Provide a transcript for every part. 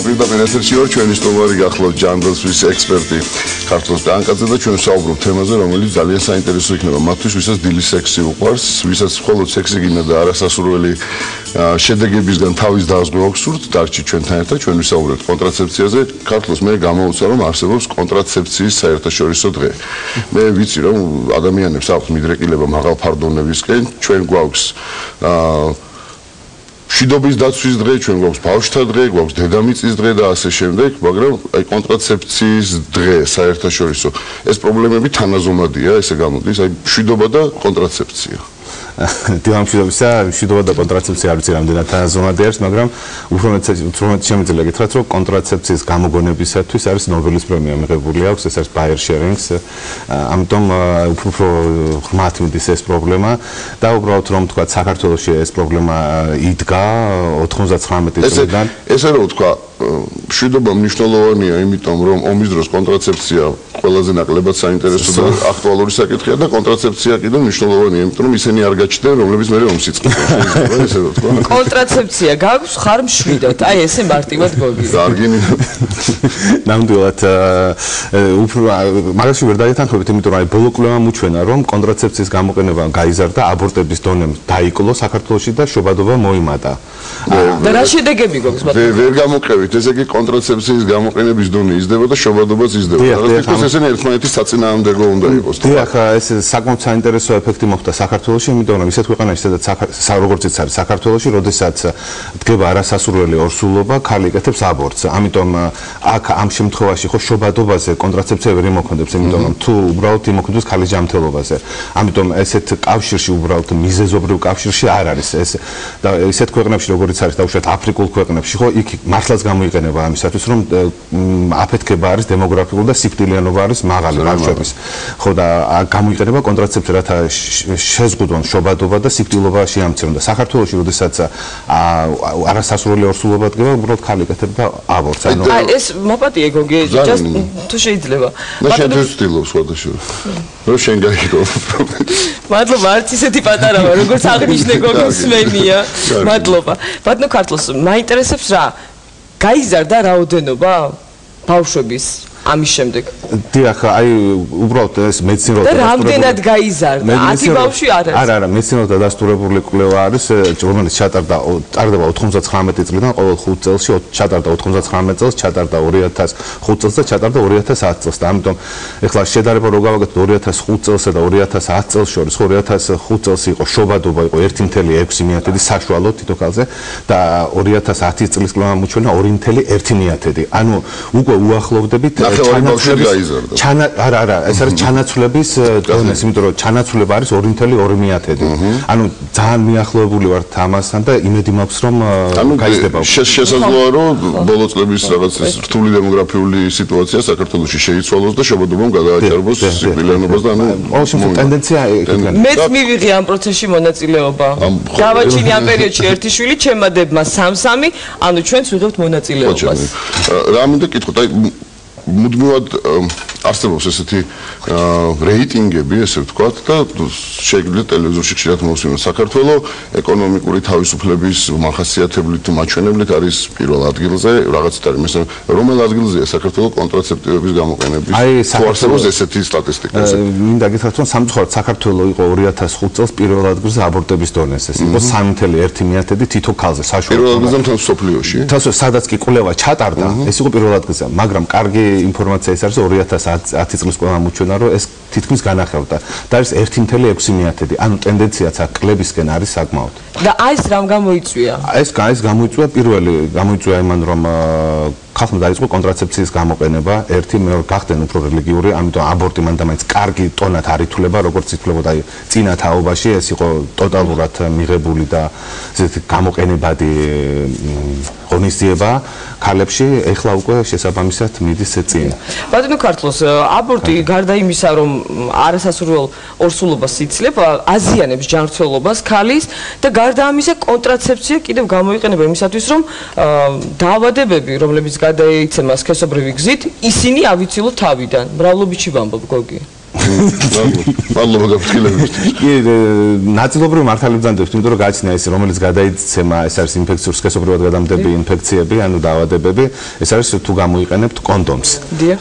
პირდაპირ ეთერში ვარ, ჩვენი სტუმარი გახლავთ ჯანდაცვის ექსპერტი ქართლ სტანკაძე და ჩვენ საუბრობთ თემაზე, რომელიც ძალიან საინტერესო იქნება მათთვის, ვისაც დილის სექსი უყვარს, ვისაც მხოლოდ სექსი გინდა და არასასურველი შედეგებისგან თავის დაზღვევა გსურთ, დარჩი ჩვენთან ერთად, ჩვენ ვისაუბრებთ კონტრაცეფციაზე. ქართლს მე გამოუცა, რომ არსებობს კონტრაცეფციის საერთაშორისო დღე. მე ვიცი, რომ ადამიანებს აქვთ მიდრეკილება მაღალ ფარდონებისკენ, ჩვენ გვაქვს მშვიდობის დაცვის დღე, ჩვენ გვაქვს ბავშვთა დღე, გვაქვს დედამიწის დღე და ასე შემდეგ, მაგრამ აი კონტრაცეფციის დღე საერთაშორისო ეს პრობლემები თანაზომადია, ესე გამოდის, აი მშვიდობა და კონტრაცეფცია. მშვიდობა და კონტრაცეფცია არ ვიცი რამდენად თანაზომადი არის, მაგრამ უფრო მეტ შემიძლია გითხრათ, რომ კონტრაცეფციის გამოგონებისათვის არის ნობელის პრემია მიღებული აქვს, ეს არის Bayer Sharings, ამიტომ უფრო ღრმად მიდის ეს პრობლემა და უბრალოდ რომ თქვა საქართველოში ეს პრობლემა იდგა 99 წლიდან. ესე რომ თქვა მშვიდობა მნიშვნელოვანია, იმიტომ რომ ომის დროს კონტრაცეფცია ყველაზე ნაკლებად საინტერესო და აქტუალური საკითხია და კონტრაცეფცია კიდევ მნიშვნელოვანია, იმიტომ რომ ისინი არ გაჩნდნენ, რომლებიც მე ომს იწყებენ. ესე რომ თქვა. კონტრაცეფცია გაქვს ხარ მშვიდად. აი ესე მარტივად გოგი. კარგინი. ნამდვილად უფრო მაგაში ვერ დაეთანხმებით, იმიტომ რომ აი ბოლო კვლევა მოჩვენა, რომ კონტრაცეფციის გამოყენება გაიზარდა, აბორტების დონე დაიკლო საქართველოში და შობადობა მოიმატა. და რა შედეგები გვაქვს ბატონო? ვერ გამოყევით, ესე იგი კონტრაცეფციის გამოყენების დონე იზრდება და შობადობაც იზრდება. რადგან ესენი ერთმანეთის საწინააღმდეგო უნდა იყოს. დიახ, ეს საკმაოდ საინტერესო ეფექტი მოხდა საქართველოში, იმიტომ რომ ისეთ ქვეყანაში, სადაც როგორც იცით, საქართველოში, როდესაც დგება არასასურველი ორსულობა, ქალი იკეთებს აბორტს. ამიტომ აქ ამ შემთხვევაში ხო შობადობაზე კონტრაცეფცია ვერ იმოქმედებს, იმიტომ რომ თუ უბრალოდ იმოქმედებს ქალის ჯანმრთელობაზე. ამიტომ ესეთ კავშირში უბრალოდ მიზეზობრივ კავშირში არ არის ეს და ისეთ ქვეყნებში, როგორც არის დაუშვათ აფრიკულ ქვეყნებში, ხო იქ მართლაც გამოიყენება ამისათვის, რომ აფეთქება არის დემოგრაფიული და სიკვდილიანობა არის მაღალი ბავშვების. ხო და გამოიყენება კონტრაცეფცია, რათა შეზღუდონ შობადობა და სიკვდილობა შეამცირონ და საქართველოში, როდესაც არასასურველი ორსულობა დგება, უბრალოდ ქალი იკეთება აბორტს. აი ეს მოპატიე გოგი, თუ შეიძლება. ბატონო ვცდილობ სხვადასხვა. რომ შენ გაიგო. მადლობა, არც ისეთი პატარა ვარ, როგორც აღნიშნე გოგი სმენია. მადლობა. ბატონო ქართლს მაინტერესებს რა? გაიზარდა რაოდენობა ბავშვების ამის შემდეგ. დიახ, აი უბრალოდ ეს მეცნიერულად და რამდენად გაიზარდა? 10 ბავშვი არ არის. არა, მეცნიერულად დადასტურებული კვლევა არის, რომელიც ჩატარდა 99 წლიდან ყოველ 5 წელს, ჩატარდა 99 წელს, ჩატარდა 2005 წელს და ჩატარდა 2010 წელს და ამიტომ ეხლა შედარება რო გავაკეთოთ 2005 წელსა და 2010 წელს შორის, 2005 წელს იყო შობადობა, იყო 1.6 საშუალო თითო ქალზე და 2010 წლის კვლევა მოჩვენა 2.1. ანუ უკვე უახლოვდებით არა, ეს არის ჩანაცვლების დონეს, იმიტომ რომ ჩანაცვლება არის 2.2. ანუ ძალიან მიახლოებული ვართ ამასთან და იმედი მაქვს, რომ გაიზრდება. შესაძლოა, რომ ბოლო წლების რაღაც რთული დემოგრაფიული სიტუაცია საქართველოში შეიცვალოს და შობადობამ გადააჭარბოს სიკვდილიანობას და ანუ ტენდენცია მეც მივიღე ამ პროცესში მონაწილეობა. დავაჩინე ამ პერიოდში ერთი შვილი, ჩემმა დებმა 3-3, ანუ ჩვენც ვიღებთ მონაწილეობას. რა მინდა კითხოთ, აი მუდმივად არსებობს ესეთი რეიტინგები, ესე ვთქვათ და შეგვიძლია ტელევიზორში ხშირად მოვსმინოთ. საქართველოს ეკონომიკური თავისუფლების მახასიათებლით მაჩვენებლით არის პირველ ადგილზე, რაღაცით არის მესამე. რომელ ადგილზეა საქართველოს კონტრაცეპტივების გამოყენების? თუ არსებობს ესეთი სტატისტიკა? მინდა გითხრათ, რომ სამწუხაროდ საქართველოს იყო 2005 წელს პირველ ადგილზე აბორტების დონეს. ეს იყო 3.1 თითო ქალზე საშუალო. პირველ ადგილზე მთელ მსოფლიოში? სადაც კი კვლევა ჩატარდა, ეს იყო პირველ ადგილზე, მაგრამ კარგი ინფორმაცია ის არის 2010 წლის კვლევა მოჩვენა, რომ ეს თითქმის განახლდა და არის 1.6. ანუ ტენდენციაც აქ კლებისკენ არის საკმაოდ. და აი ეს რამ გამოიწვია? ეს გამოიწვია პირველი გამოიწვია იმან, რომ ხალხმა დაიწყო კონტრაცეფციის გამოყენება, ერთი მეორე გახდნენ უფრო რელიგიური, ამიტომ აბორტი მანდამაინც კარგი ტონად არ ითვლება, როგორც ითვლებოდა აი წინა თაობაში, ეს იყო ტოტალურად მიღებული და ესეთი გამოყენებადი ღონისძიება ქალებში, ეხლა უკვე შესაბამისად მიდის წინ. ბატონო ქართლოს, აბორტი გარდა იმისა, რომ არასასურველ ორსულობას იძლევა, აზიანებს ჯანმრთელობას ქალის და გარდა ამისა კონტრაცეფცია კიდევ გამოიყენება იმისათვის, რომ დაავადებები, რომლებიც გადაეიცემა სქესობრივი გზით, ისინი ავიცილოთ თავიდან. მრავლობიჩი ვამბობ, გოგი. მადლობა გაფრთხილებისთვის. კი, ნაწილობრივ მართალი ვძანდებს, იმიტომ რომ გააჩნია ის რომელიც გადაიცემა, ეს არის ინფექციური სქესობრივად გადამდები ინფექციები, ანუ დაავადებები, ეს არის თუ გამოიყენებთ კონდომს.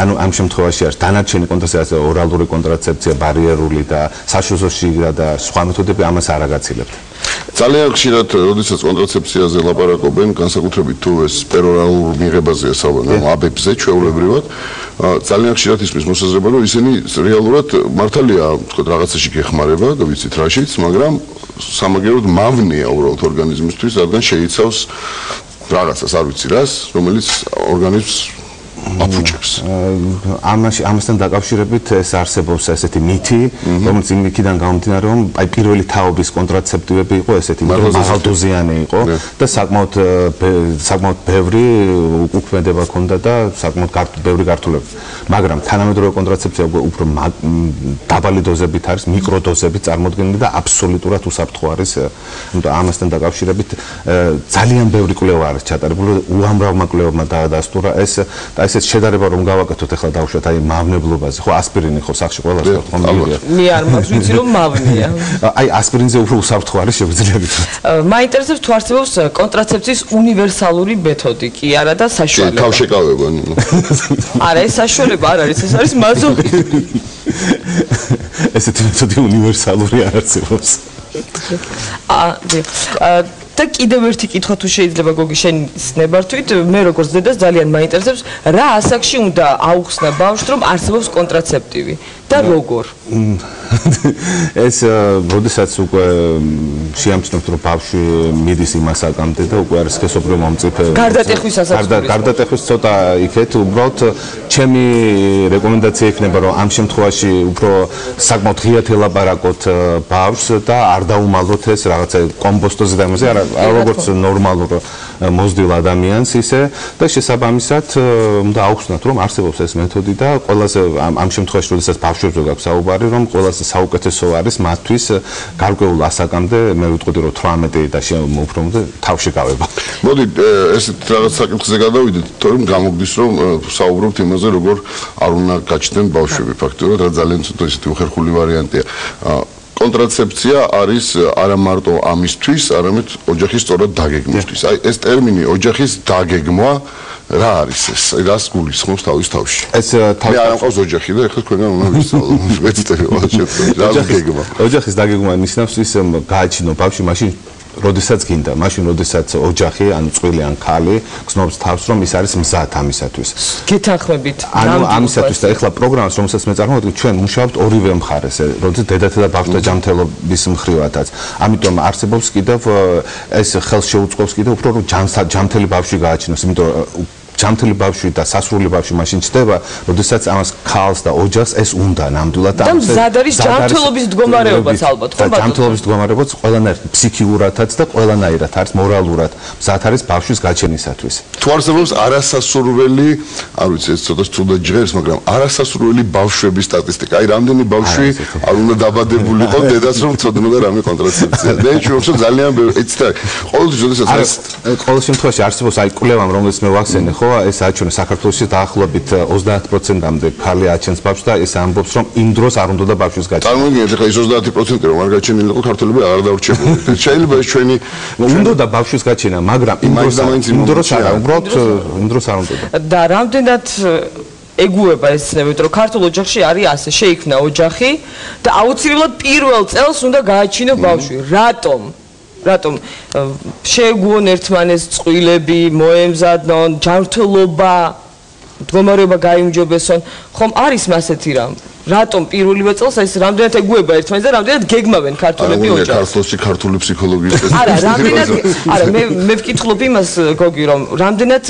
ანუ ამ შემთხვევაში არის დანარჩენი კონტრაცეფცია, ორალური კონტრაცეფცია, ბარიერული და საშუალოში და სხვა მეთოდები ამას არ აგაცილებთ. ძალიან ხშირად, როდესაც კონტრაცეფციაზე ლაპარაკობენ, განსაკუთრებით თუ ეს პერორალურ მიღებაზეა საუბარი, ანუ აბებზე ჩვეულებრივად, ძალიან ხშირად ისმის მოსაზრება, რომ ისინი რეალურად მართალია, თქო, რაღაცაში გეხმარება და ვიცით რაშიც, მაგრამ სამაგეროდ მავნეა უბრალოდ ორგანიზმისთვის, რადგან შეიცავს რაღაცას, არ ვიცი რას, რომელიც ორგანიზმს აფუჭებს. ამასთან დაკავშირებით ეს არსებობს ესეთი მითი, რომელიც იმ იქიდან გამომდინარე, რომ აი პირველი თაობის კონტრაცეპტივები იყო ესეთი, მაღალდოზიანი იყო და საკმაოდ ბევრი უკუქმედება ჰქონდა და საკმაოდ ბევრი გართულება. მაგრამ თანამედროვე კონტრაცეფცია უფრო დაბალი დოზებით არის, მიკროდოზებით წარმოდგენილი და აბსოლუტურად უსაფრთხო არის. იმიტომ ამასთან დაკავშირებით ძალიან ბევრი კვლევა არის ჩატარებული, უამრავმა კვლევებმა დაადასტურა ეს და ესეც შედარება რომ გავაკეთოთ ახლა დავუშვათ აი მავნებლობაზე. ხო, ასპირინი ხო სახში ყველას ხო მივიღია. მე არ მაქვს ვიცი რომ მავნეა. აი ასპირინზე უფრო უსაფრთხო არის შეგვიძლია გითხრათ. მაინტერესებს თუ არსებობს კონტრაცეფციის უნივერსალური მეთოდი კი არა და საშუალება. თავშეკავება. არა, ეს საშუალება არ არის, ეს არის მაზოხიზმი. ესეთი მეთოდი უნივერსალური არ არსებობს. და კიდევ ერთი კითხვა თუ შეიძლება გოგი შენის ნებართვით, მე როგორც დედას ძალიან მაინტერესებს, რა ასაკში უნდა აუხსნა ბავშვს, რომ არსებობს კონტრაცეპტივი და როგორ? ეს როდესაც უკვე შეამჩნევთ რომ ბავშვი მიდის იმ ასაკამდე და უკვე არის სქესობრივ მომწიფე გარდატეხვის ასაკში. გარდატეხვის ცოტა იქეთ, უბრალოდ ჩემი რეკომენდაცია იქნება რომ ამ შემთხვევაში უფრო საკმაოდ ღიად ელაპარაკოთ ბავშვს და არ დაუმალოთ ეს რაღაცა კომბოსტოზე და იმაზე, არა როგორც ნორმალურ მოზრდილ ადამიანს ისე და შესაბამისად უნდა აუხსნათ რომ არსებობს ეს მეთოდი და ყველაზე ამ შემთხვევაში როდესაც ბავშვებზე გაქვს საუბარი რომ ყველაზე საუკეთესო არის მათთვის გარკვეულ ასაკამდე მე ვიტყოდი რომ 18 და უფრო თავშეკავება. მოდი ეს რაღაც საკითხზე გადავიდეთ, თორემ გამოგდის რომ საუბრობთ იმაზე როგორ არ უნდა გაჩნდნენ ბავშვები ფაქტობრივად, რა ძალიან ცოტა ისეთი უხერხული ვარიანტია. კონტრაცეფცია არის არა მარტო ამისთვის, არამედ ოჯახის სწორად დაგეგმვისთვის. აი ეს ტერმინი ოჯახის დაგეგმვა რა არის ეს? რას გულისხმობს თავის თავში? ეს მე არ მყავს ოჯახი და ეხლა თქვენგან უნდა ვისწავლო. მეცდები გეგმა. ოჯახის დაგეგმვა ნიშნავს ის გააჩინო ბავშვი მაშინ როდესაც გინდა, მაშინ როდესაც ოჯახი, ანუ წყვილი ან ქალი გრძნობს თავს, რომ ის არის მზად ამისათვის. გეთანხმებით. ანუ ამისათვის და ეხლა პროგრამას, რომელსაც მე წარმოვიდგინე, ჩვენ მუშაობთ ორივე მხარეს, როდესაც დედათა და ბავშვთა ჯანმრთელობის მხრივადაც. ამიტომ არსებობს კიდევ ეს ხელს შეუწყობს კიდევ უფრო რომ ჯანმრთელი ბავშვი გააჩინოს, იმიტომ რომ ჯანმრთელი ბავშვი და სასრული ბავშვი მაშინ ჩდება, როდესაც ამას ქალს და ოჯახს ეს უნდა ნამდვილად და მზად არის ჯანმრთელობის მდგომარეობაც ალბათ, ხო? ჯანმრთელობის მდგომარეობაც ყველანაირად ფსიქიურადაც და ყველანაირად არის მორალურად მზად არის ბავშვის გაჩენისათვის. თუ არსებობს არასასურველი, არ ვიცი, ეს ცოტა ცუდად ჟღერს, მაგრამ არასასურველი ბავშვების სტატისტიკა. აი, რამდენი ბავშვი არ უნდა დაბადებულიყო დედას რომ ცოდნოდა რამე კონტრაცეფცია. მე ჩვენს ძალიან ეცდა. ყოველთვის როდესაც ყოველ შემთხვევაში არსებობს აი კვლევამ, რომელიც მე ვახსენე, ხო? ეს აჩვენე საქართველოში დაახლოებით 30%-მდე ქალი აჩენს ბავშვს და ეს ამბობს რომ იმ დროს არ უნდა ბავშვის გაჩენა. წარმოგიდგენთ ახლა ის 30% რომ არ გაჩენილიყო ქართველები არ დავრჩებოდნენ. შეიძლება ეს ჩვენი უნდა ბავშვის გაჩენა, მაგრამ იმ დროს არა, უბრალოდ იმ დროს არ უნდა. და რამდენად ეგუება ეს ცნებები, რომ ქართულ ოჯახში არის ასე, შეიქმნა ოჯახი და აუცილებლად პირველ წელს უნდა გააჩინო ბავშვი. რატომ შეეგუონ ერთმანეს წყვილები, მოემზადონ, ჯანმრთელობა, მდგომარეობა გაიუმჯობესონ, ხომ არის მასეთი რამ? რატომ პირველივე წელს ეს რამდენად ეგუება ერთმანეთს და რამდენად გეგმავენ ქართველები ოჯახს? ქართლში ქართული ფსიქოლოგიის არა, მე ვკითხულობ იმას გოგი, რომ რამდენად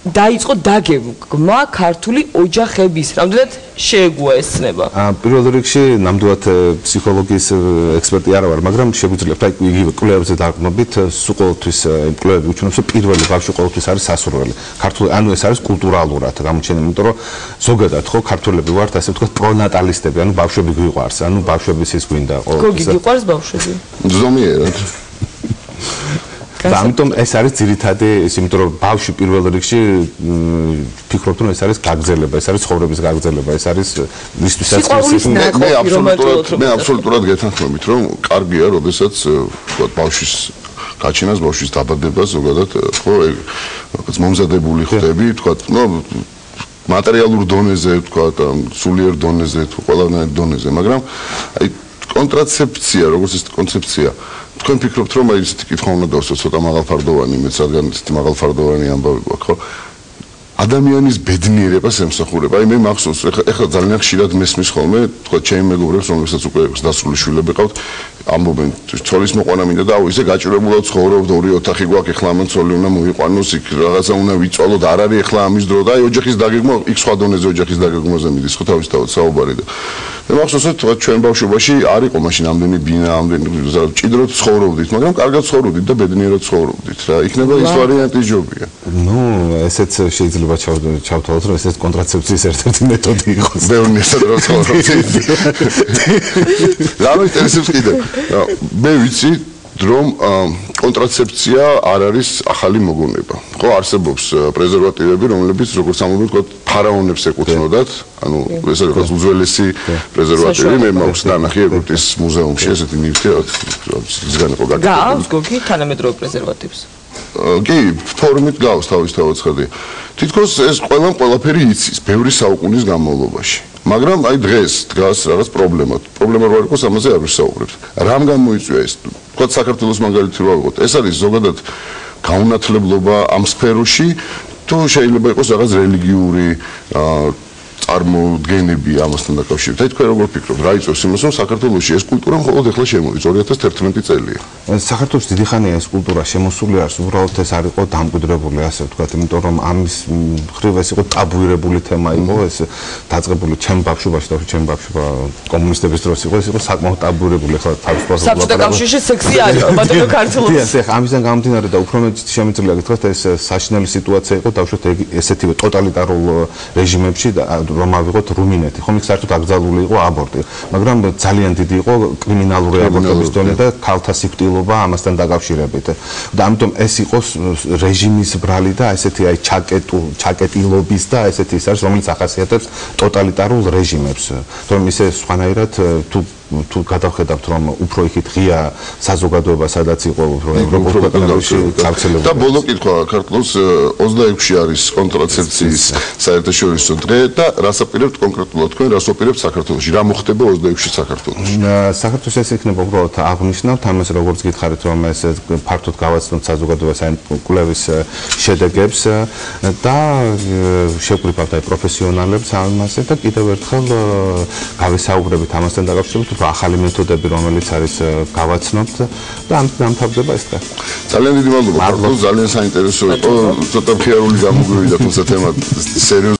დაიწყო დაგეგმა ქართული ოჯახების, რამდენად შეეგუა ეს ცნება? პირველ რიგში ნამდვილად ფსიქოლოგიის ექსპერტი არ ვარ, მაგრამ შეგვიძლია აი იგივე კვლევებზე დაყრდნობით, სულ ყოველთვის კვლევები უჩვენებს, რომ პირველი ბავშვი ყოველთვის არის სასურველი. ქართული, ანუ ეს არის კულტურალურად გამოჩენილი, იმიტომ რომ ზოგადად ხო ქართველები ვართ, ასე ვთქვათ, პრონატალისტები, ანუ ბავშვები გვიყვარს, ანუ ბავშვების ის გვინდა ყოველთვის. გოგი გიყვარს ბავშვები? ზომიერად. და ამიტომ ეს არის ძირითადი ის, იმიტომ რომ ბავშვი პირველ რიგში ფიქრობთ რომ ეს არის გაგრძელება, ეს არის ცხოვრების გაგრძელება, ეს არის მისთვისაც მე აბსოლუტურად გეთანხმებით რომ კარგია, როდესაც თქვა ბავშვის გაჩენას, ბავშვის დაბადებას ზოგადად ხო რაღაც მომზადებული ხდები, თქვა მატერიალურ დონეზე, თქვა სულიერ დონეზე, თუ ყველანაირ დონეზე, მაგრამ აი კონტრაცეფცია, როგორც ის კონცეფცია, თქვენ ფიქრობთ რომ აი ესეთი კითხვა უნდა დავსვათ ცოტა მაღალფარდოვანი, მეც რადგან ესეთი მაღალფარდოვანი ამბავი გვაქვს, ხო? ადამიანის ბედნიერებას ემსახურება. აი მე მახსოვს, ეხლა ძალიან ხშირად მესმის ხოლმე, თქვა ჩემი მეგობრებს, რომლებსაც უკვე დასრული შვილები ყავთ, ამბობენ, ცოლის მოყვანა მინდა და აუ ისე გაჭირებულად ცხოვრობ, ორი ოთახი გვაქვს, ეხლა ამან ცოლი უნდა მოიყვანოს, იქ რაღაცა უნდა ვიწვალოთ, არ არის ეხლა ამის დრო და აი ოჯახის დაგეგმა, იქ სხვა დონეზე ოჯახის დაგეგმაზე მიდის, ხო თავისთავად საუბარი და მე მახსოვს, თქვა ჩვენ ბავშვობაში არ იყო მაშინ ამდენი ბინა, ამდენი ჭიდროდ ცხოვრობდით, მაგრამ კარგად ცხოვრობდით და ბედნიერად ცხოვრობდით რა. იქნება ის ვარიანტი ჯობია. ნუ ესეც შეიძლება ჩავთვალოთ, რომ ესეც კონტრაცეფციის ერთ-ერთი მეთოდი იყოს. ბევრი სადღაც ცხოვრობთ. რა მეინტერესებს კიდევ? მე ვიცი რომ კონტრაცეფცია არ არის ახალი მოგონება. ხო არსებობს პრეზერვატივები, რომლებიც როგორც ამბობენ, თქვა ფარაონებს ეკუთვნოდათ, ანუ ეს არის უძველესი პრეზერვატივი, მე მაქვს დანახი ეგვიპტის მუზეუმში ესეთი ნივთი, ზგან იყო გაკეთებული. გავს გოგი თანამედროვე პრეზერვატივს? კი, ფორმით გავს თავისთავად ხედი. თითქოს ეს ყველაფერი იცის, ბევრი საუკუნის განმავლობაში. მაგრამ აი დღეს დგას რაღაც პრობლემა. პრობლემა რო იყოს, ამაზე არ ვისაუბრებთ. რამ გამოიწვია ეს? თქვა საქართველოს მაგალითი რო ავიღოთ. ეს არის ზოგადად გაუნათლებლობა ამ სფეროში, თუ შეიძლება იყოს რაღაც რელიგიური წარმოდგენები ამასთან დაკავშირებით. აი თქვენ როგორ ფიქრობთ, რა იწვევს იმას, რომ საქართველოში ეს კულტურა მხოლოდ ახლა შემოდის 2011 წელია. საქართველოს დიდი ხანია ეს კულტურა შემოსული არის, უბრალოდ ეს არ იყო დამკვიდრებული, ასე ვთქვათ, იმიტომ რომ ამის მხრივ ეს იყო ტაბუირებული თემა იყო, ეს დაწყებული ჩემ ბავშვობაში და ჩემ ბავშვობა კომუნისტების დროს იყო, ეს იყო საკმაოდ ტაბუირებული, ახლა თავისუფლად საბჭოთა კავშირში სექსი არის, ბატონო ქართულში. ეს ამისგან გამომდინარე და უფრო მეტ შემიძლია გითხრათ, ეს საშინელი სიტუაცია იყო დავუშვათ ესეთივე ტოტალიტარულ რეჟიმებში რომ ავიღოთ რუმინეთი, ხომ იქ საერთოდ აკრძალული იყო აბორტი, მაგრამ ძალიან დიდი იყო კრიმინალური აბორტების დონე და ქალთა სიკვდილობა ამასთან დაკავშირებით. და ამიტომ ეს იყო რეჟიმის ბრალი და ესეთი აი ჩაკეტილობის და ესეთი ის არის, რომელიც ახასიათებს ტოტალიტარულ რეჟიმებს. რომ ისე სხვანაირად თუ გადავხედავთ რომ უფრო იქით ღია საზოგადოება სადაც იყო ევროპულ ქვეყნებში გავრცელებული. და ბოლო კითხვა, საქართველოს 26-ში არის კონტრაცეფციის საერთაშორისო დღე და რას აპირებთ კონკრეტულად თქვენ, რას აპირებთ საქართველოში? რა მოხდება 26-ში საქართველოში? საქართველოს ეს იქნება უბრალოდ აღნიშნავთ ამას, როგორც გითხარით, რომ ეს ფართოდ გავაცნოთ საზოგადოებას აი კვლევის შედეგებს და შევკრიბავთ აი პროფესიონალებს ამაზე და კიდევ ერთხელ გავესაუბრებით ამასთან დაკავშირებით ახალი მეთოდები, რომელიც არის გავაცნობთ და ამ დამთავრდება ეს დღე. ძალიან დიდი მადლობა. ძალიან საინტერესო იყო. ცოტა მხიარული გამოგვივიდა თუმცა თემა სერიოზული